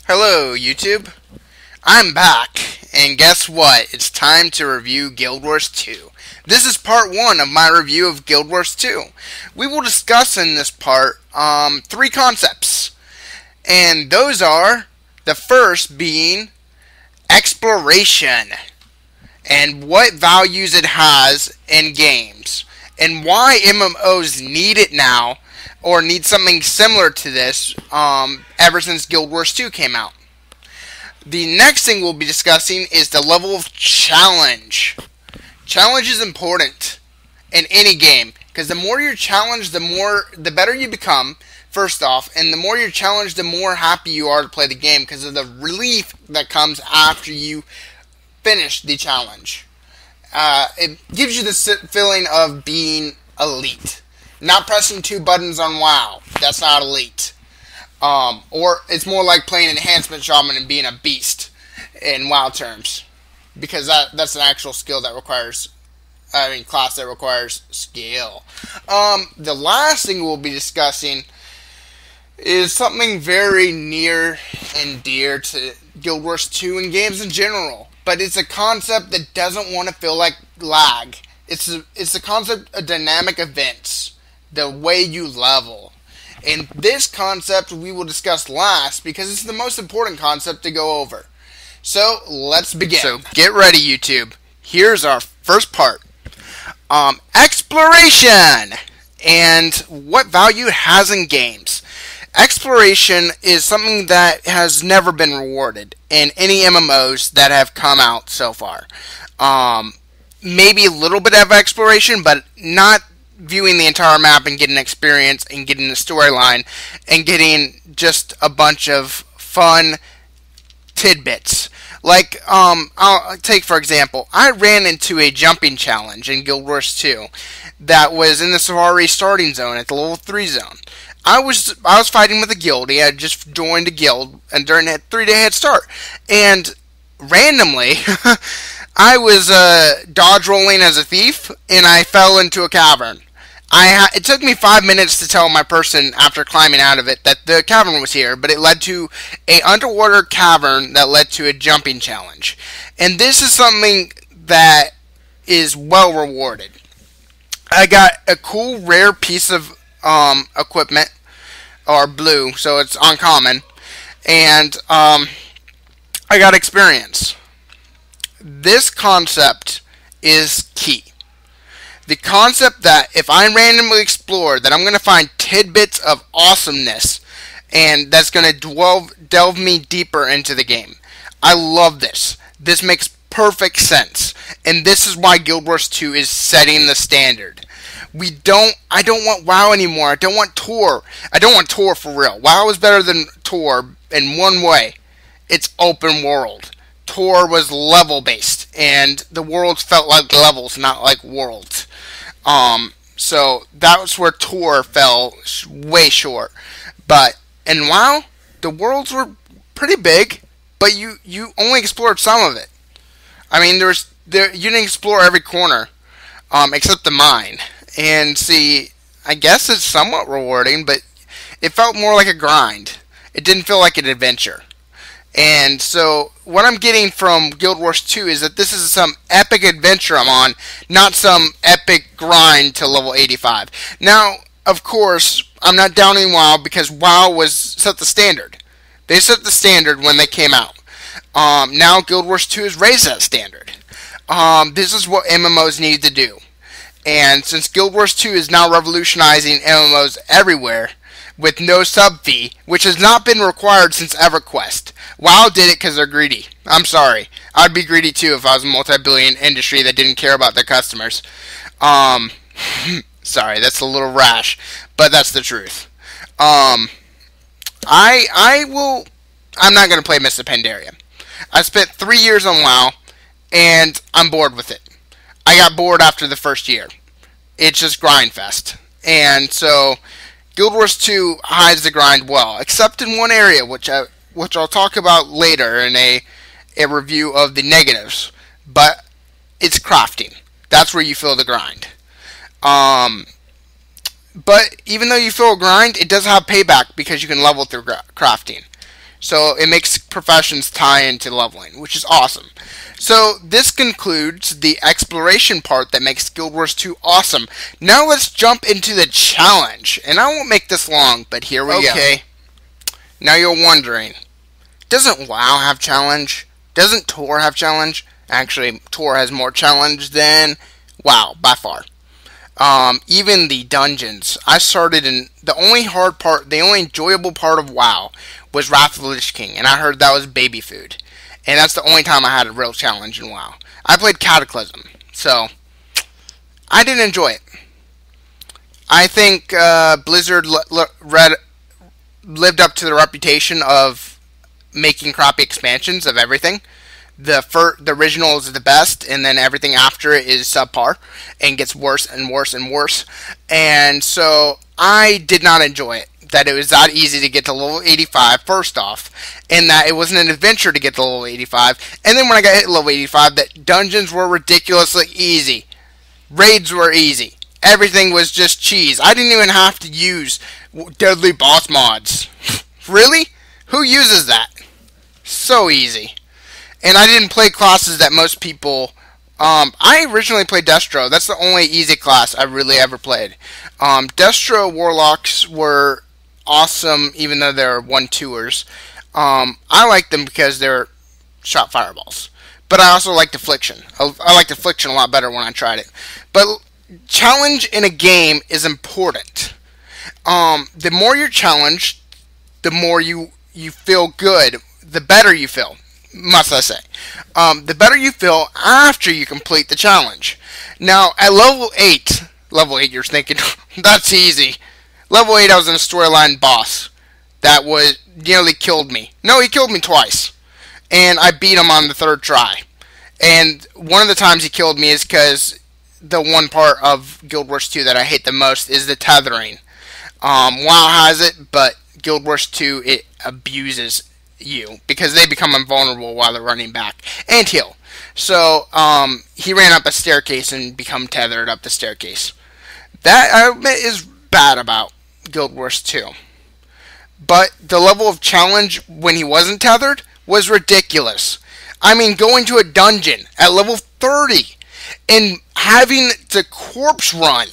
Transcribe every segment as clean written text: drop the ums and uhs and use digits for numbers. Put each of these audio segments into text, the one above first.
Hello, YouTube. I'm back, and guess what? It's time to review Guild Wars 2. This is part 1 of my review of Guild Wars 2. We will discuss in this part 3 concepts, and those are the first being exploration and what values it has in games, and why MMOs need it now, or need something similar to this ever since Guild Wars 2 came out. The next thing we'll be discussing is the level of challenge. Challenge is important in any game, because the more you're challenged, the better you become, first off, and the more you're challenged, the more happy you are to play the game, because of the relief that comes after you finish the challenge. It gives you the feeling of being elite. Not pressing 2 buttons on WoW. That's not elite. Or it's more like playing Enhancement Shaman and being a beast in WoW terms. Because that's an actual skill that requires, class that requires skill. The last thing we'll be discussing is something very near and dear to Guild Wars 2 and games in general. But it's a concept that doesn't want to feel like lag. It's the concept of dynamic events. The way you level. And this concept we will discuss last because it's the most important concept to go over. So, let's begin. So, get ready, YouTube. Here's our first part. Exploration! And what value it has in games. Exploration is something that has never been rewarded in any MMOs that have come out so far. Maybe a little bit of exploration, but not viewing the entire map and getting experience and getting the storyline and getting just a bunch of fun tidbits. Like, I'll take for example, I ran into a jumping challenge in Guild Wars 2 that was in the Safari starting zone at the level 3 zone. I was fighting with a guildie. I had just joined a guild and during that 3-day head start. And randomly, I was dodge rolling as a thief, and I fell into a cavern. It took me 5 minutes to tell my person after climbing out of it that the cavern was here, but it led to an underwater cavern that led to a jumping challenge. And this is something that is well rewarded. I got a cool rare piece of equipment, or blue, so it's uncommon, and I got experience. This concept is key. The concept that if I randomly explore, that I'm going to find tidbits of awesomeness, and that's going to delve me deeper into the game. I love this. This makes perfect sense, and this is why Guild Wars 2 is setting the standard. I don't want WoW anymore. I don't want Tor. I don't want Tor for real. WoW is better than Tor in one way. It's open world. Tor was level based, and the worlds felt like levels, not like worlds. So that was where Tor fell way short. But in WoW, the worlds were pretty big, but you only explored some of it. I mean, you didn't explore every corner, except the mine. And see, I guess it's somewhat rewarding, but it felt more like a grind. It didn't feel like an adventure. And so, what I'm getting from Guild Wars 2 is that this is some epic adventure I'm on, not some epic grind to level 85. Now, of course, I'm not downing WoW because WoW set the standard. They set the standard when they came out. Now, Guild Wars 2 has raised that standard. This is what MMOs need to do. And since Guild Wars 2 is now revolutionizing MMOs everywhere, with no sub fee, which has not been required since EverQuest. WoW did it because they're greedy. I'm sorry. I'd be greedy too if I was a multi-billion industry that didn't care about their customers. Sorry, that's a little rash, but that's the truth. I'm not going to play Mists of Pandaria. I spent 3 years on WoW, and I'm bored with it. I got bored after the first year. It's just grindfest. And so Guild Wars 2 hides the grind well, except in one area, which I'll talk about later in a review of the negatives. But it's crafting. That's where you feel the grind. But even though you feel a grind, it does have payback because you can level through crafting. So it makes professions tie into leveling, which is awesome. So this concludes the exploration part that makes Guild Wars 2 awesome. Now let's jump into the challenge. And I won't make this long, but here we go. Okay. Now you're wondering, doesn't WoW have challenge? Doesn't Tor have challenge? Actually, Tor has more challenge than WoW, by far. Even the dungeons. I started in the only hard part, the only enjoyable part of WoW was Wrath of the Lich King, and I heard that was baby food. And that's the only time I had a real challenge in WoW. I played Cataclysm, so I didn't enjoy it. I think Blizzard lived up to the reputation of making crappy expansions of everything. The original is the best, and then everything after it is subpar and gets worse and worse and worse. And so I did not enjoy it. That it was that easy to get to level 85, first off, and that it wasn't an adventure to get to level 85. And then when I got hit level 85, that dungeons were ridiculously easy. Raids were easy. Everything was just cheese. I didn't even have to use deadly boss mods. Really? Who uses that? So easy. And I didn't play classes that most people... I originally played Destro. That's the only easy class I really ever played. Destro Warlocks were awesome, even though they're 1-2ers. I like them because they're shot fireballs. But I also liked Affliction. I liked Affliction a lot better when I tried it. But challenge in a game is important. The more you're challenged, the more you feel good, the better you feel, must I say. The better you feel after you complete the challenge. Now, at level 8, you're thinking, that's easy. Level 8, I was in a storyline boss that nearly killed me. No, he killed me twice. And I beat him on the 3rd try. And one of the times he killed me is because the one part of Guild Wars 2 that I hate the most is the tethering. WoW has it, but Guild Wars 2, it abuses you because they become invulnerable while they're running back and heal. So he ran up a staircase and become tethered up the staircase. That I admit is bad about Guild Wars 2. But the level of challenge when he wasn't tethered was ridiculous. I mean, going to a dungeon at level 30 and having the corpse run,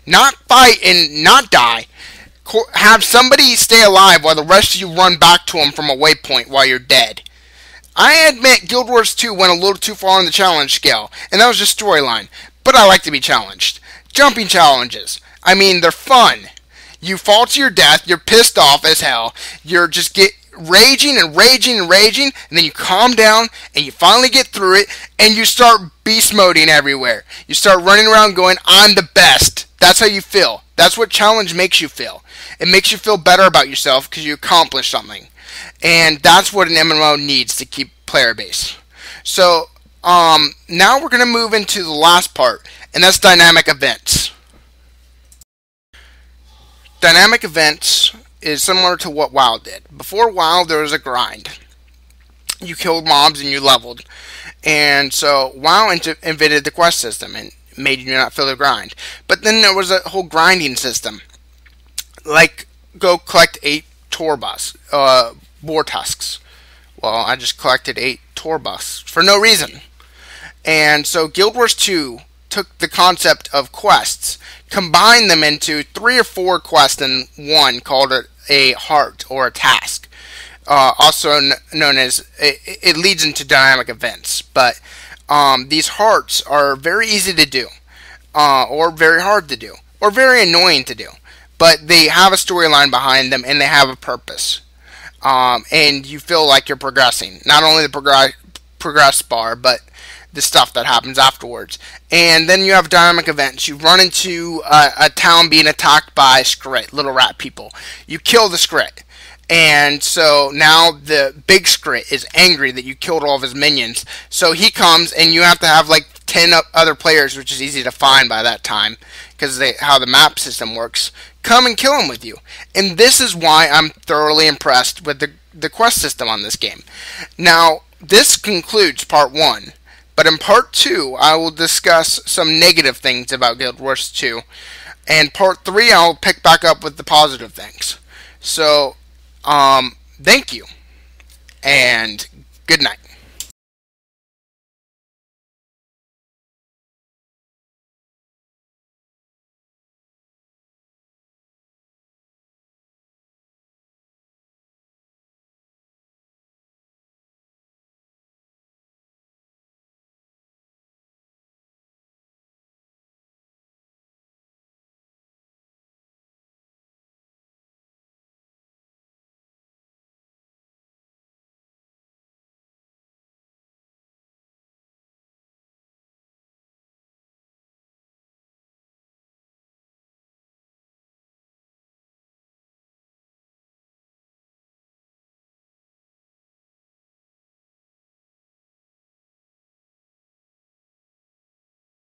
not fight and not die, have somebody stay alive while the rest of you run back to him from a waypoint while you're dead. I admit Guild Wars 2 went a little too far on the challenge scale, and that was just storyline, but I like to be challenged. Jumping challenges, I mean, they're fun. You fall to your death, you're pissed off as hell, you're just raging, and then you calm down, and you finally get through it, and you start beast moding everywhere. You start running around going, I'm the best. That's how you feel. That's what challenge makes you feel. It makes you feel better about yourself because you accomplished something. And that's what an MMO needs to keep player base. So, now we're going to move into the last part, and that's dynamic events. Dynamic events is similar to what WoW did. Before WoW, there was a grind. You killed mobs and you leveled. And so WoW invented the quest system and made you not feel the grind. But then there was a whole grinding system. Like, go collect 8 Torbus, Boar Tusks. Well, I just collected 8 Torbus for no reason. And so Guild Wars 2 took the concept of quests, combined them into 3 or 4 quests in one, called a heart or a task. Also known as, it leads into dynamic events. But these hearts are very easy to do, or very hard to do, or very annoying to do. But they have a storyline behind them, and they have a purpose. And you feel like you're progressing. Not only the progress bar, but the stuff that happens afterwards. And then you have dynamic events. You run into a town being attacked by Skrit, little rat people. You kill the Skrit. And so now the big Skrit is angry that you killed all of his minions. So he comes, and you have to have like 10 other players, which is easy to find by that time, because how the map system works, come and kill him with you. And this is why I'm thoroughly impressed with the quest system on this game. Now, this concludes part 1. But in part 2, I will discuss some negative things about Guild Wars 2. And part 3, I'll pick back up with the positive things. So, Thank you, and good night.